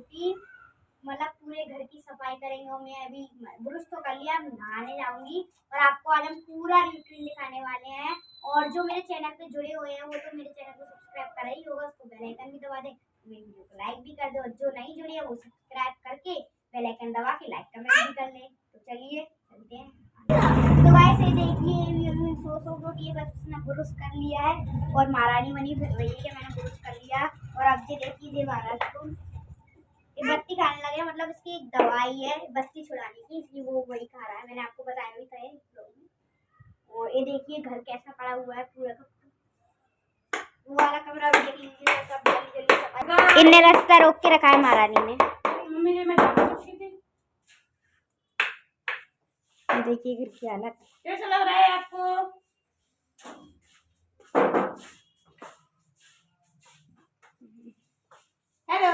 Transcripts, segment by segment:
Routine, मतलब पूरे घर की सफाई करेंगे। और मैं अभी ब्रश तो कर लिया, नहाने जाऊंगी और आपको आज हम पूरा रूटीन दिखाने वाले हैं। और जो मेरे चैनल पे जुड़े हुए हैं वो तो मेरे चैनल को सब्सक्राइब करा ही होगा, उसको बेल आइकन भी दबा दे, मेरी वीडियो को लाइक भी कर दो। और जो नहीं जुड़े हैं वो सब्सक्राइब करके बेल आइकन दबा के लाइक कमेंट भी कर ले। तो चलिए चलते हैं। तो गाइस ये देखिए सो ये बस इसने ब्रश कर लिया है और महारानी बनी रही है कि मैंने ब्रश कर लिया। और अब ये देखिए ये महाराज को ये बत्ती खाने लगे, मतलब इसकी एक दवाई है बत्ती छुड़ाने की, इसलिए वो वही खा रहा है। मैंने आपको बताया भी था और ये देखिए घर कैसा पड़ा हुआ है पूरा का। वो वाला कमरा भी देख लीजिए, सब जल्दी जल्दी सफाई इनने रास्ता रोक के रखा है महारानी ने। मम्मी ने मैं देखिए घर की हालत कैसा लग रहा है आपको। हेलो,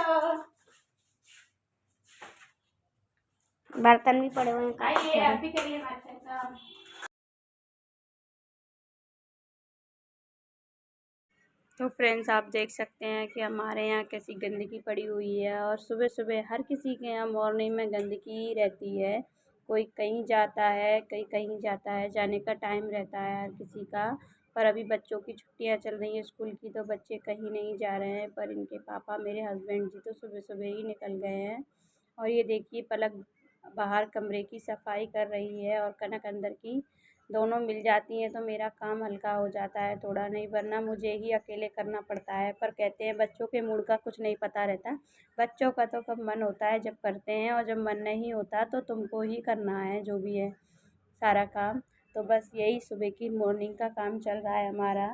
बर्तन भी पड़े हुए हैं। आइए आप भी करिए हमारे साथ। तो फ्रेंड्स आप देख सकते हैं कि हमारे यहाँ कैसी गंदगी पड़ी हुई है। और सुबह सुबह हर किसी के यहाँ मॉर्निंग में गंदगी रहती है। कोई कहीं जाता है, कहीं कहीं जाता है, जाने का टाइम रहता है हर किसी का। पर अभी बच्चों की छुट्टियाँ चल रही हैं स्कूल की, तो बच्चे कहीं नहीं जा रहे हैं। पर इनके पापा मेरे हस्बैंड जी तो सुबह सुबह ही निकल गए हैं। और ये देखिए पलक बाहर कमरे की सफाई कर रही है और कनक अंदर की, दोनों मिल जाती हैं तो मेरा काम हल्का हो जाता है थोड़ा, नहीं वरना मुझे ही अकेले करना पड़ता है। पर कहते हैं बच्चों के मूड का कुछ नहीं पता रहता। बच्चों का तो कब मन होता है जब करते हैं, और जब मन नहीं होता तो तुमको ही करना है जो भी है सारा काम। तो बस यही सुबह की मॉर्निंग का काम चल रहा है हमारा।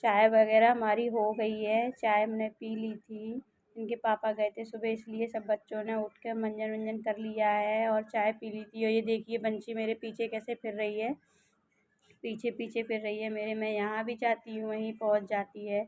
चाय वगैरह हमारी हो गई है, चाय हमने पी ली थी। इनके पापा गए थे सुबह, इसलिए सब बच्चों ने उठ कर मंजन वंजन कर लिया है और चाय पी ली थी। और ये देखिए बंची मेरे पीछे कैसे फिर रही है, पीछे पीछे फिर रही है मेरे। मैं यहाँ भी जाती हूँ वहीं पहुँच जाती है।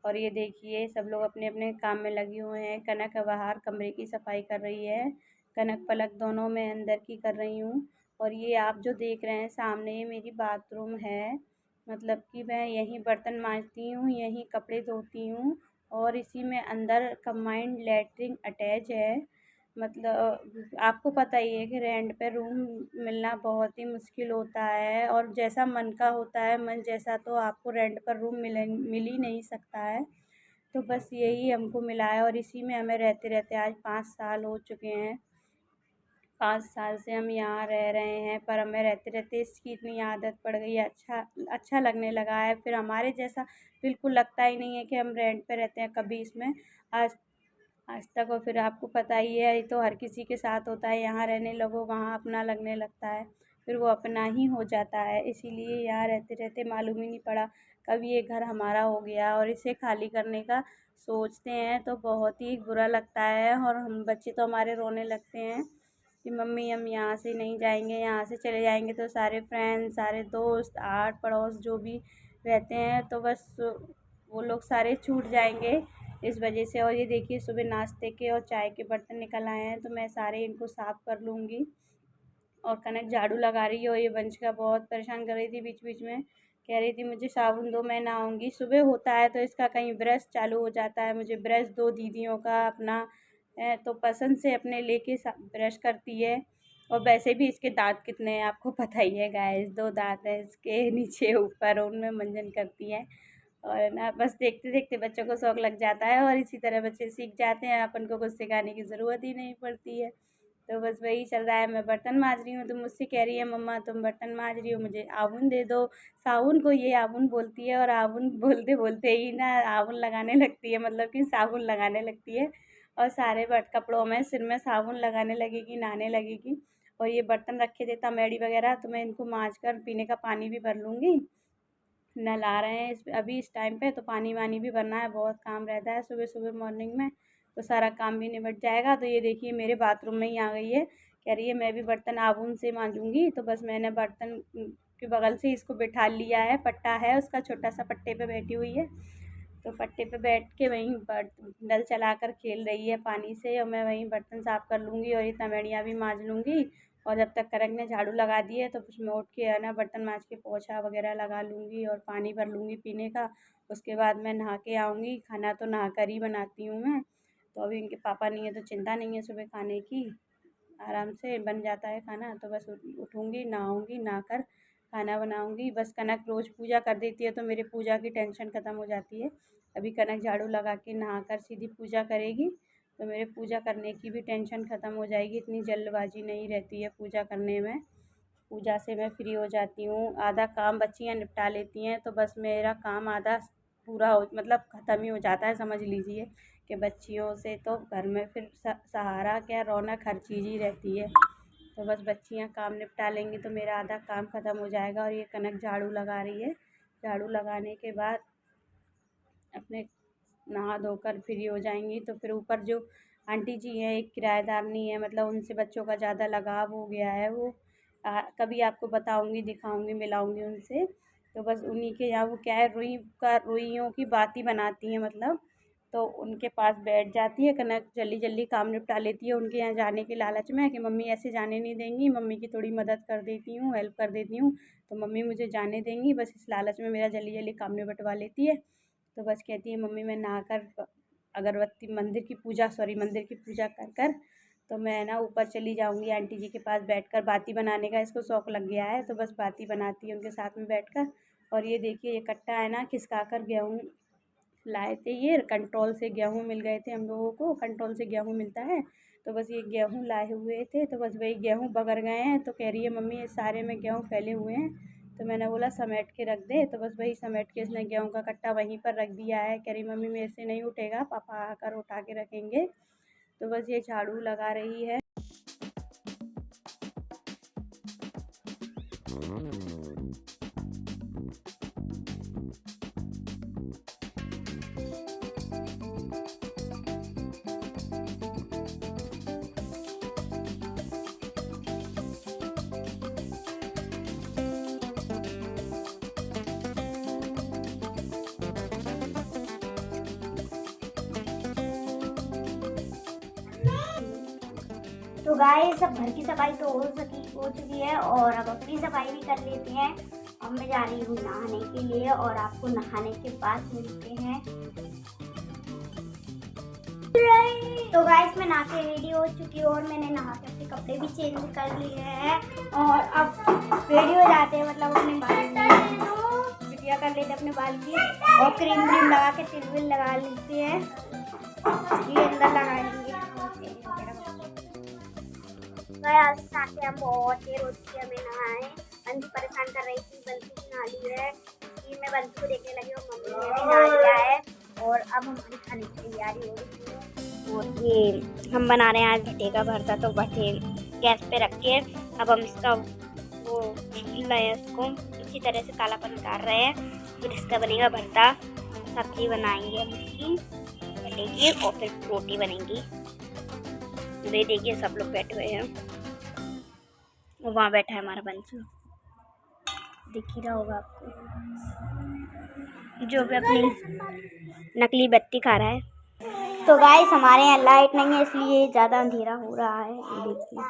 और ये देखिए सब लोग अपने अपने काम में लगे हुए हैं। कनक बाहर कमरे की सफाई कर रही है, कनक पलक दोनों मैं अंदर की कर रही हूँ। और ये आप जो देख रहे हैं सामने, ये मेरी बाथरूम है। मतलब कि मैं यहीं बर्तन मांजती हूँ, यहीं कपड़े धोती हूँ, और इसी में अंदर कंबाइंड लैट्रिन अटैच है। मतलब आपको पता ही है कि रेंट पे रूम मिलना बहुत ही मुश्किल होता है, और जैसा मन का होता है मन जैसा, तो आपको रेंट पर रूम मिल ही नहीं सकता है। तो बस यही हमको मिला है और इसी में हमें रहते रहते आज 5 साल हो चुके हैं। 5 साल से हम यहाँ रह रहे हैं, पर हमें रहते रहते इसकी इतनी आदत पड़ गई है, अच्छा लगने लगा है। फिर हमारे जैसा बिल्कुल लगता ही नहीं है कि हम रेंट पे रहते हैं कभी इसमें आज आज तक। और फिर आपको पता ही है, ये तो हर किसी के साथ होता है, यहाँ रहने लगो वहाँ अपना लगने लगता है, फिर वो अपना ही हो जाता है। इसीलिए यहाँ रहते रहते मालूम ही नहीं पड़ा कब ये घर हमारा हो गया। और इसे खाली करने का सोचते हैं तो बहुत ही बुरा लगता है, और हम बच्चे तो हमारे रोने लगते हैं कि मम्मी हम यहाँ से नहीं जाएंगे, यहाँ से चले जाएंगे तो सारे फ्रेंड्स, सारे दोस्त, आस पड़ोस जो भी रहते हैं तो बस वो लोग सारे छूट जाएंगे इस वजह से। और ये देखिए सुबह नाश्ते के और चाय के बर्तन निकल आए हैं, तो मैं सारे इनको साफ़ कर लूँगी। और कनक झाड़ू लगा रही है, और ये वंशिका बहुत परेशान कर रही थी बीच बीच में, कह रही थी मुझे साबुन दो मैं नहाऊंगी। सुबह होता है तो इसका कहीं ब्रश चालू हो जाता है, मुझे ब्रश दो दीदियों का अपना तो पसंद से अपने लेके ब्रश करती है। और वैसे भी इसके दांत कितने हैं आपको पता ही है गाइस, 2 दांत है इसके नीचे ऊपर, उनमें मंजन करती है। और ना बस देखते देखते बच्चों को शौक लग जाता है, और इसी तरह बच्चे सीख जाते हैं, अपन को कुछ सिखाने की ज़रूरत ही नहीं पड़ती है। तो बस वही चल रहा है। मैं बर्तन मांज रही हूँ तो मुझसे कह रही है मम्मा तुम बर्तन मांज रही हो मुझे आवन दे दो। साबुन को ये आवन बोलती है, और आवन बोलते बोलते ही ना आवन लगाने लगती है, मतलब कि साबुन लगाने लगती है। और सारे कपड़ों में सिर में साबुन लगाने लगेगी, नहाने लगेगी। और ये बर्तन रखे थे तमेड़ी वगैरह, तो मैं इनको मांज कर पीने का पानी भी भर लूँगी। नल आ रहे हैं अभी इस टाइम पे, तो पानी वानी भी भरना है, बहुत काम रहता है सुबह सुबह मॉर्निंग में, तो सारा काम भी निपट जाएगा। तो ये देखिए मेरे बाथरूम में ही आ गई है, कह रही है मैं भी बर्तन आबून से मांजूंगी। तो बस मैंने बर्तन के बगल से इसको बिठा लिया है, पट्टा है उसका छोटा सा, पट्टे पे बैठी हुई है। तो पट्टे पे बैठ के वहीं नल चला कर खेल रही है पानी से, और मैं वहीं बर्तन साफ़ कर लूँगी और ये तमेड़ियाँ भी मांज लूँगी। और जब तक कनक ने झाड़ू लगा दी है तो फिर मैं उठ के है ना बर्तन मांज के पोछा वगैरह लगा लूँगी और पानी भर लूँगी पीने का। उसके बाद मैं नहा के आऊँगी, खाना तो नहा कर ही बनाती हूँ मैं। तो अभी इनके पापा नहीं है तो चिंता नहीं है सुबह खाने की, आराम से बन जाता है खाना। तो बस उठूँगी, नहाऊँगी, नहाकर खाना बनाऊँगी। बस कनक रोज़ पूजा कर देती है तो मेरी पूजा की टेंशन ख़त्म हो जाती है। अभी कनक झाड़ू लगा के नहाकर सीधी पूजा करेगी तो मेरे पूजा करने की भी टेंशन ख़त्म हो जाएगी। इतनी जल्दबाजी नहीं रहती है पूजा करने में। पूजा से मैं फ्री हो जाती हूँ, आधा काम बच्चियाँ निपटा लेती हैं तो बस मेरा काम आधा पूरा हो मतलब ख़त्म ही हो जाता है, समझ लीजिए कि बच्चियों से तो घर में फिर सहारा क्या, रौनक हर चीज़ ही रहती है। तो बस बच्चियाँ काम निपटा लेंगी तो मेरा आधा काम ख़त्म हो जाएगा। और ये कनक झाड़ू लगा रही है, झाड़ू लगाने के बाद अपने नहा धोकर फ्री हो जाएंगी तो फिर ऊपर जो आंटी जी हैं, एक किराएदारनी है, मतलब उनसे बच्चों का ज़्यादा लगाव हो गया है। वो कभी आपको बताऊंगी, दिखाऊंगी, मिलाऊंगी उनसे। तो बस उन्हीं के यहाँ वो क्या है, रुइयों की बाती बनाती हैं, मतलब तो उनके पास बैठ जाती है। कनक जल्दी जल्दी काम निपटा लेती है उनके यहाँ जाने के लालच में कि मम्मी ऐसे जाने नहीं देंगी, मम्मी की थोड़ी मदद कर देती हूँ, हेल्प कर देती हूँ तो मम्मी मुझे जाने देंगी। बस इस लालच में मेरा जल्दी जल्दी काम निपटवा लेती है। तो बस कहती है मम्मी मैं नहाकर अगरबत्ती मंदिर की पूजा कर कर तो मैं ना ऊपर चली जाऊंगी, आंटी जी के पास बैठकर बाती बनाने का इसको शौक़ लग गया है तो बस बाती बनाती है उनके साथ में बैठकर। और ये देखिए ये कट्टा है ना, खिसका कर गेहूँ लाए थे, ये कंट्रोल से गेहूँ मिल गए थे हम लोगों को, कंट्रोल से गेहूँ मिलता है। तो बस ये गेहूँ लाए हुए थे तो बस वही गेहूँ बगर गए हैं। तो कह रही है मम्मी ये सारे में गेहूँ फैले हुए हैं। तो मैंने बोला समेट के रख दे, तो बस वही समेट के इसने गेहूँ का कट्टा वहीं पर रख दिया है। कह रही मम्मी मेरे से नहीं उठेगा, पापा आकर उठा के रखेंगे। तो बस ये झाड़ू लगा रही है। तो गाइस सब घर की सफाई तो हो चुकी है और अब अपनी सफाई भी कर लेते हैं। अब मैं जा रही हूँ नहाने के लिए और आपको नहाने के बाद मिलते हैं। तो गाइस मैं नहा के रेडी हो चुकी हूँ और मैंने नहा के अपने कपड़े भी चेंज कर लिए हैं और अब रेडी हो जाते हैं, मतलब अपने बाल बिटिया कर लेते अपने बाल की और क्रीम लगा के तिल विल लगा लेते हैं, ये अंदर लगा लेंगे। आज साथ हम बहुत देर होती है, हमें नहाए। बंसी परेशान कर रही थी, बंसी की नहा ली है, फिर मैं बंसी को देखने लगी और मम्मी ने भी नहा लिया है और अब हमारी खाने की तैयारी हो रही है। और ये हम बना रहे हैं आज भट्टे का भरता, तो भट्टे गैस पे रख के अब हम इसका वो इसको इसी तरह से कालापन उतार रहे हैं, फिर इसका बनेगा भरता। सब्जी बनाएंगे हम इसकी भट्टे की और फिर रोटी बनेगी। ये देखिए सब लोग बैठे हुए हैं, वहाँ बैठा है हमारा बंसू, दिख ही रहा होगा आपको, जो भी अपनी नकली बत्ती खा रहा है। तो गाइस हमारे यहाँ लाइट नहीं है इसलिए ज़्यादा अंधेरा हो रहा है, देखिए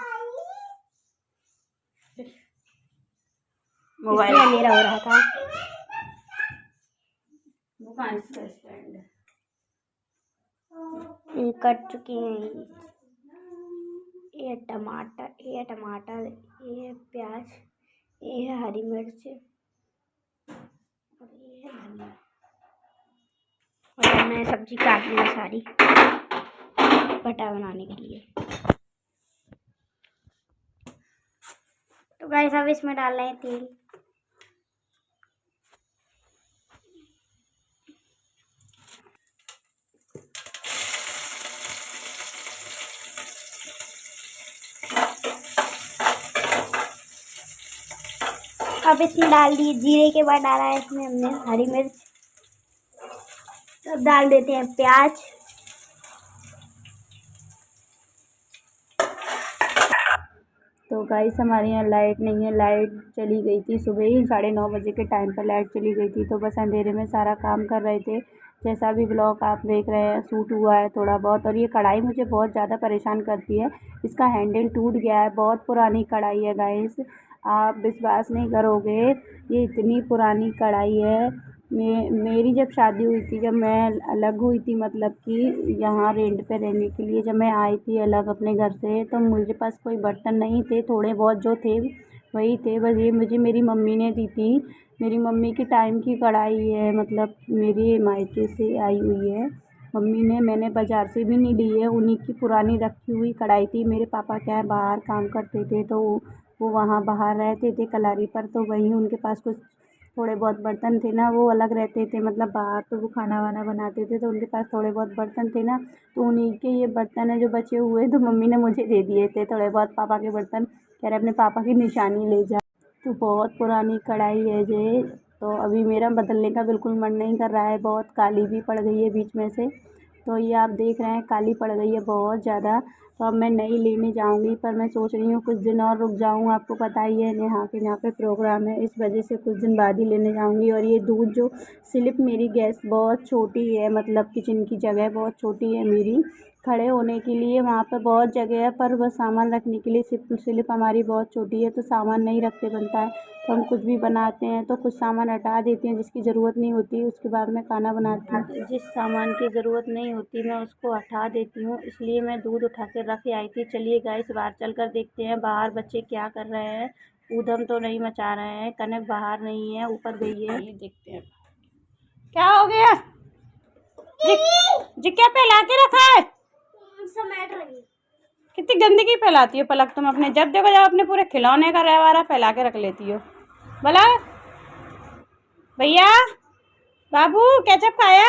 मोबाइल अंधेरा हो रहा था। ये कट चुकी हैं, ये टमाटर, ये प्याज, ये है हरी मिर्च और ये है धनिया और मैं सब्जी काट ली सारी भटा बनाने के लिए। तो गाइस अब इसमें डाल रहे हैं तेल। अब इसमें डाल दिए जीरे के बाद डाला है इसमें हमने हरी मिर्च। अब डाल देते हैं प्याज। तो गाइस हमारे यहाँ लाइट नहीं है, लाइट चली गई थी सुबह ही 9:30 बजे के टाइम पर लाइट चली गई थी। तो बस अंधेरे में सारा काम कर रहे थे। जैसा भी ब्लॉग आप देख रहे हैं शूट हुआ है थोड़ा बहुत। और ये कढ़ाई मुझे बहुत ज़्यादा परेशान करती है, इसका हैंडल टूट गया है, बहुत पुरानी कढ़ाई है गाइस, आप विश्वास नहीं करोगे ये इतनी पुरानी कढ़ाई है, मेरी जब शादी हुई थी, जब मैं अलग हुई थी, मतलब कि यहाँ रेंट पे रहने के लिए जब मैं आई थी अलग अपने घर से, तो मुझे पास कोई बर्तन नहीं थे, थोड़े बहुत जो थे वही थे। बस ये मुझे मेरी मम्मी ने दी थी। मेरी मम्मी के टाइम की कढ़ाई है, मतलब मेरी मायके से आई हुई है मम्मी ने, मैंने बाज़ार से भी नहीं ली है। उन्हीं की पुरानी रखी हुई कढ़ाई थी। मेरे पापा क्या है बाहर काम करते थे, तो वो वहाँ बाहर रहते थे कलारी पर, तो वहीं उनके पास कुछ थोड़े बहुत बर्तन थे ना, वो अलग रहते थे, मतलब बाहर तो वो खाना वाना बनाते थे, तो उनके पास थोड़े बहुत बर्तन थे ना, तो उन्हीं के ये बर्तन है जो बचे हुए, तो मम्मी ने मुझे दे दिए थे थोड़े बहुत पापा के बर्तन, कह रहे अपने पापा की निशानी ले जा। तो बहुत पुरानी कढ़ाई है ये, तो अभी मेरा बदलने का बिल्कुल मन नहीं कर रहा है, बहुत काली भी पड़ गई है बीच में से, तो ये आप देख रहे हैं काली पड़ गई है बहुत ज़्यादा। तो अब मैं नई लेने जाऊंगी, पर मैं सोच रही हूँ कुछ दिन और रुक जाऊँ, आपको पता ही है नेहा के यहाँ पे प्रोग्राम है, इस वजह से कुछ दिन बाद ही लेने जाऊंगी। और ये दूध जो स्लिप, मेरी गैस बहुत छोटी है, मतलब किचन की जगह बहुत छोटी है मेरी, खड़े होने के लिए वहाँ पर बहुत जगह है, पर वह सामान रखने के लिए स्लिप हमारी बहुत छोटी है, तो सामान नहीं रखते बनता है। तो हम कुछ भी बनाते हैं तो कुछ सामान हटा देते हैं जिसकी ज़रूरत नहीं होती, उसके बाद में खाना बनाती हूँ। जिस सामान की ज़रूरत नहीं होती मैं उसको हटा देती हूँ, इसलिए मैं दूध उठा कर रख आई थी। चलिए गाइस बाहर चल कर देखते हैं बाहर बच्चे क्या कर रहे हैं, ऊधम तो नहीं मचा रहे हैं। कनक बाहर नहीं है, ऊपर गई है, ये देखते हैं क्या हो गया। जी, जी क्या फैला के रखा है, समेट रही कितनी गंदगी फैलाती हो पलक तुम अपने, जब देखो जब अपने पूरे खिलौने का रहवारा फैला के रख लेती हो। बोला भैया बाबू केचप खाया,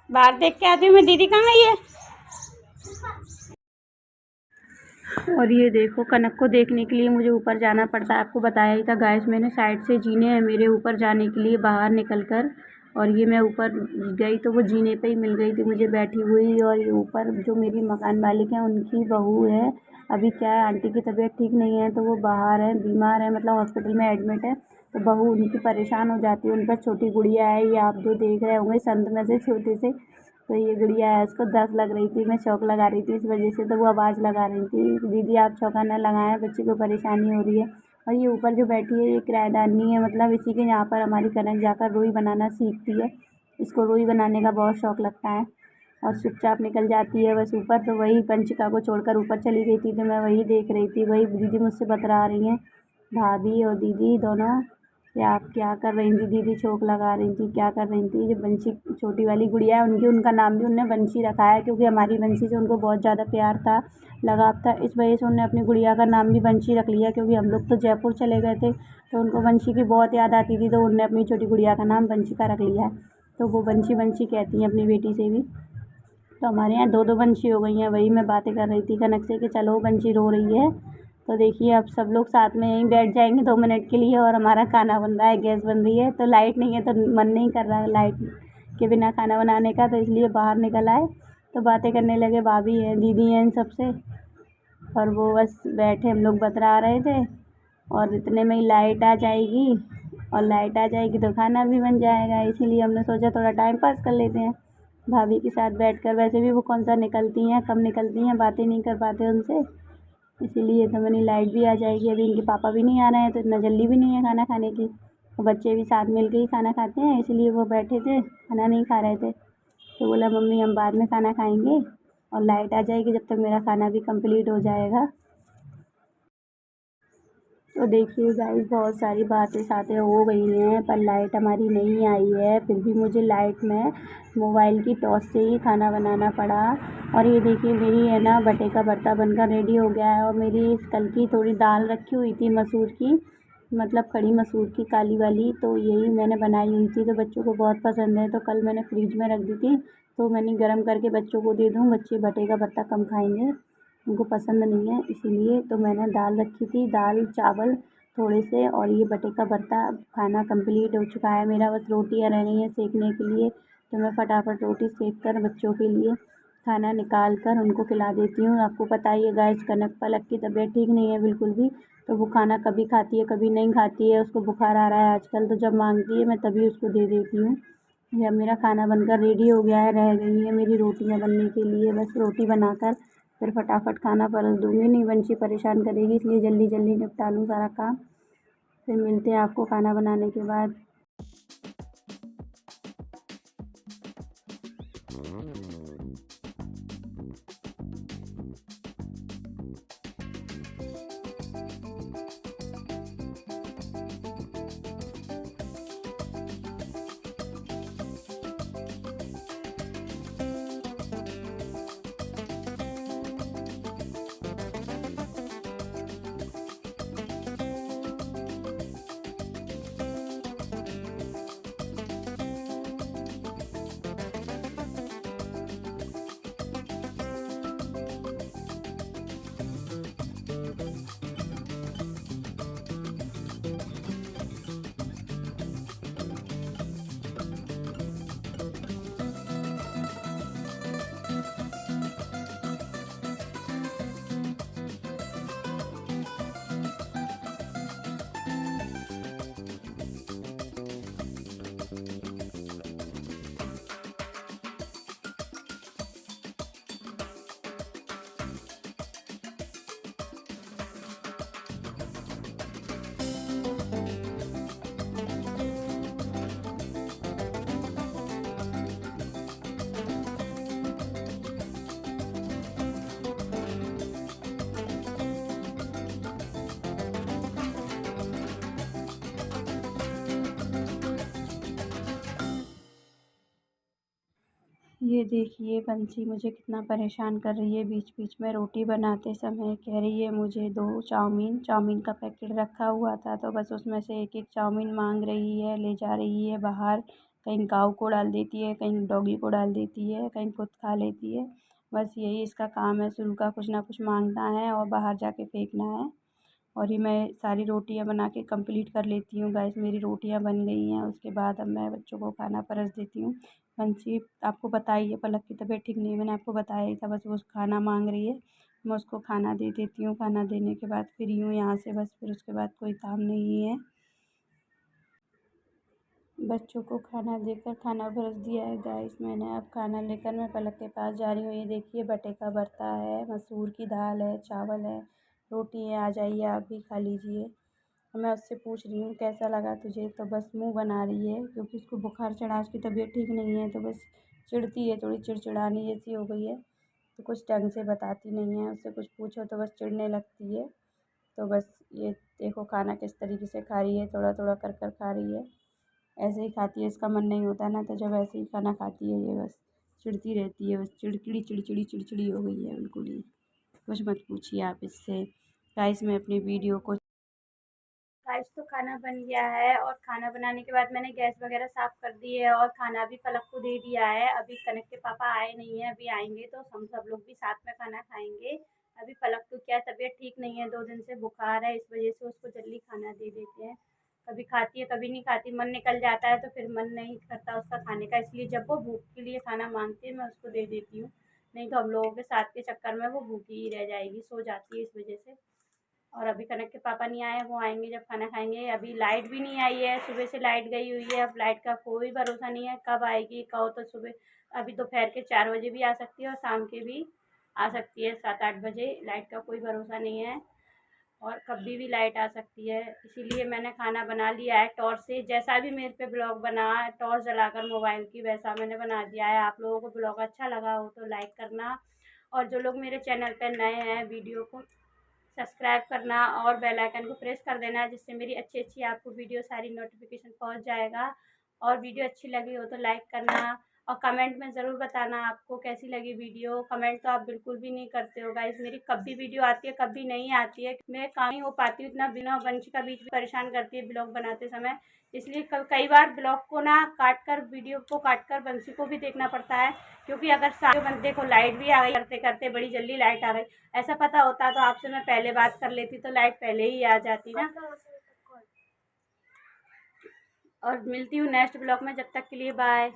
बाहर देख के आती हूँ मैं, दीदी कहाँ गई है। और ये देखो कनक को देखने के लिए मुझे ऊपर जाना पड़ता है, आपको बताया ही था गाइस मैंने, साइड से जीने हैं मेरे ऊपर जाने के लिए बाहर निकल कर, और ये मैं ऊपर गई तो वो जीने पे ही मिल गई थी मुझे बैठी हुई। और ये ऊपर जो मेरी मकान मालिक है उनकी बहू है, अभी क्या है आंटी की तबीयत ठीक नहीं है, तो वो बाहर है, बीमार है, मतलब हॉस्पिटल में एडमिट है, तो बहू उनकी परेशान हो जाती है। उन पर छोटी गुड़िया है, ये आप जो देख रहे होंगे संत में से छोटे से, तो ये गुड़िया है, उसको 10 लग रही थी, मैं चौक लगा रही थी इस वजह से, तो वो आवाज़ लगा रही थी दीदी आप चौका ना लगाएं, बच्चे को परेशानी हो रही है। और ये ऊपर जो बैठी है ये किराएदारनी है, मतलब इसी के यहाँ पर हमारी कनक जाकर रुई बनाना सीखती है, इसको रुई बनाने का बहुत शौक लगता है, और चुपचाप निकल जाती है बस ऊपर। तो वही पंचिका को छोड़कर ऊपर चली गई थी, तो मैं वही देख रही थी, वही दीदी मुझसे बतरा रही हैं, भाभी और दीदी दोनों क्या कर रही थी, दीदी छोक लगा रही थी, क्या कर रही थी। जो बंशी छोटी वाली गुड़िया है उनकी, उनका नाम भी उनने बंशी रखा है, क्योंकि हमारी बंशी से उनको बहुत ज़्यादा प्यार था, लगाव था, इस वजह से उन्होंने अपनी गुड़िया का नाम भी बंशी रख लिया। क्योंकि हम लोग तो जयपुर चले गए थे, तो उनको बंशी की बहुत याद आती थी, तो उन्होंने अपनी छोटी गुड़िया का नाम बंशिका रख लिया है, तो वो बंशी बंशी कहती हैं अपनी बेटी से भी। तो हमारे यहाँ 2-2 बंशी हो गई हैं, वही मैं बातें कर रही थी कनक से कि चलो बंशी रो रही है, तो देखिए अब सब लोग साथ में यहीं बैठ जाएंगे 2 मिनट के लिए, और हमारा खाना बन रहा है, गैस बन रही है, तो लाइट नहीं है तो मन नहीं कर रहा है लाइट के बिना खाना बनाने का, तो इसलिए बाहर निकल आए, तो बातें करने लगे, भाभी हैं दीदी हैं इन सबसे, और वो बस बैठे हम लोग बतरा रहे थे, और इतने में ही लाइट आ जाएगी, और लाइट आ जाएगी तो खाना भी बन जाएगा, इसीलिए हमने सोचा थोड़ा टाइम पास कर लेते हैं भाभी के साथ बैठकर। वैसे भी वो कौन सा निकलती हैं, कम निकलती हैं, बातें नहीं कर पाते उनसे, इसीलिए तो मैंने लाइट भी आ जाएगी। अभी इनके पापा भी नहीं आ रहे हैं, तो इतना जल्दी भी नहीं है खाना खाने की, और बच्चे भी साथ मिल के ही खाना खाते हैं, इसलिए वो बैठे थे खाना नहीं खा रहे थे, तो बोला मम्मी हम बाद में खाना खाएंगे, और लाइट आ जाएगी जब तक मेरा खाना भी कंप्लीट हो जाएगा। तो देखिए गाइस बहुत सारी बातें साथें हो गई हैं, पर लाइट हमारी नहीं आई है, फिर भी मुझे लाइट में मोबाइल की टॉर्च से ही खाना बनाना पड़ा। और ये देखिए मेरी है ना बटे का भरता बनकर रेडी हो गया है, और मेरी कल की थोड़ी दाल रखी हुई थी मसूर की, मतलब खड़ी मसूर की काली वाली, तो यही मैंने बनाई हुई थी, तो बच्चों को बहुत पसंद है, तो कल मैंने फ्रिज में रख दी थी, तो मैंने गर्म करके बच्चों को दे दूँ, बच्चे भटे का भरता कम खाएँगे, उनको पसंद नहीं है, इसीलिए तो मैंने दाल रखी थी, दाल चावल थोड़े से, और ये बटे का भरता। खाना कंप्लीट हो चुका है मेरा, बस रोटियां रह गई हैं सेकने के लिए, तो मैं फटाफट रोटी सेक कर बच्चों के लिए खाना निकाल कर उनको खिला देती हूँ। आपको पता ही है गाइस कनक पलक की तबीयत ठीक नहीं है बिल्कुल भी, तो वो खाना कभी खाती है कभी नहीं खाती है, उसको बुखार आ रहा है आजकल, तो जब मांगती है मैं तभी उसको दे देती हूँ। या मेरा खाना बनकर रेडी हो गया है, रह गई है मेरी रोटियां बनने के लिए। बस रोटी बनाकर फिर फटाफट खाना परोस दूँगी, नहीं वंशी परेशान करेगी, इसलिए जल्दी जल्दी निपटा लूँ सारा काम। फिर मिलते हैं आपको खाना बनाने के बाद। ये देखिए बंसी मुझे कितना परेशान कर रही है। बीच बीच में रोटी बनाते समय कह रही है मुझे दो चाउमीन का पैकेट रखा हुआ था, तो बस उसमें से एक एक चाउमीन मांग रही है, ले जा रही है बाहर। कहीं गाऊ को डाल देती है, कहीं डॉगी को डाल देती है, कहीं खुद खा लेती है। बस यही इसका काम है, शुरू का कुछ ना कुछ मांगना है और बाहर जाके फेंकना है। और ये मैं सारी रोटियां बना के कंप्लीट कर लेती हूँ। गाइस मेरी रोटियां बन गई हैं, उसके बाद अब मैं बच्चों को खाना परस देती हूँ। बंसी आपको बताई है, पलक की तबीयत ठीक नहीं है, मैंने आपको बताया ही था। बस वो खाना मांग रही है, मैं उसको खाना दे देती हूँ। खाना देने के बाद फ्री हूँ यहाँ से, बस फिर उसके बाद कोई काम नहीं है। बच्चों को खाना देकर खाना परस दिया है गाइस मैंने। अब खाना लेकर मैं पलक के पास जा रही हूँ। ये देखिए बटे का भरता है, मसूर की दाल है, चावल है, रोटी है, आ जाइए आप भी खा लीजिए। मैं उससे पूछ रही हूँ कैसा लगा तुझे, तो बस मुँह बना रही है क्योंकि उसको बुखार चढ़ा, उसकी तबीयत ठीक नहीं है, तो बस चिढ़ती है, थोड़ी चिड़चिड़ानी जैसी हो गई है। तो कुछ ढंग से बताती नहीं है, उससे कुछ पूछो तो बस चिढ़ने लगती है। तो बस ये देखो खाना किस तरीके से खा रही है, थोड़ा थोड़ा कर कर खा रही है। ऐसे ही खाती है, इसका मन नहीं होता ना, तो जब ऐसे ही खाना खाती है ये बस चिढ़ती रहती है, बस चिड़चिड़ी चिड़चिड़ी चिड़चिड़ी हो गई है बिल्कुल ही। कुछ मत पूछिए आप इससे। गाइस मैं अपनी वीडियो को गाइस तो खाना बन गया है, और खाना बनाने के बाद मैंने गैस वगैरह साफ़ कर दी है और खाना भी पलक को दे दिया है। अभी कनक के पापा आए नहीं हैं, अभी आएंगे तो हम सब लोग भी साथ में खाना खाएंगे। अभी पलक तो क्या तबीयत ठीक नहीं है, 2 दिन से बुखार है, इस वजह से उसको जल्दी खाना दे देते हैं। कभी खाती है कभी नहीं खाती, मन निकल जाता है तो फिर मन नहीं करता उसका खाने का, इसलिए जब वो भूख के लिए खाना मांगती है मैं उसको दे देती हूँ। नहीं तो हम लोगों के साथ के चक्कर में वो भूखी ही रह जाएगी, सो जाती है इस वजह से। और अभी कनक के पापा नहीं आए, वो आएंगे जब खाना खाएंगे। अभी लाइट भी नहीं आई है, सुबह से लाइट गई हुई है। अब लाइट का कोई भरोसा नहीं है, कब आएगी। कहो तो सुबह अभी दोपहर के 4 बजे भी आ सकती है और शाम के भी आ सकती है 7-8 बजे। लाइट का कोई भरोसा नहीं है और कभी भी लाइट आ सकती है, इसीलिए मैंने खाना बना लिया है टॉर्च से। जैसा भी मेरे पे ब्लॉग बना है टॉर्च जलाकर मोबाइल की, वैसा मैंने बना दिया है। आप लोगों को ब्लॉग अच्छा लगा हो तो लाइक करना, और जो लोग मेरे चैनल पर नए हैं वीडियो को सब्सक्राइब करना और बेल आइकन को प्रेस कर देना, जिससे मेरी अच्छी अच्छी आपको वीडियो सारी नोटिफिकेशन पहुंच जाएगा। और वीडियो अच्छी लगी हो तो लाइक करना, और कमेंट में ज़रूर बताना आपको कैसी लगी वीडियो। कमेंट तो आप बिल्कुल भी नहीं करते हो गाइस, मेरी कभी वीडियो आती है कभी नहीं आती है, मैं काम नहीं हो पाती हूँ इतना, बिना वंश का बीच में परेशान करती है ब्लॉग बनाते समय। इसलिए कई बार ब्लॉग को ना काट कर, वीडियो को काट कर बंसी को भी देखना पड़ता है, क्योंकि अगर सारे बंदे को लाइट भी आ गई, करते करते बड़ी जल्दी लाइट आ गई, ऐसा पता होता तो आपसे मैं पहले बात कर लेती, तो लाइट पहले ही आ जाती ना। और मिलती हूँ नेक्स्ट ब्लॉग में, जब तक के लिए बाय।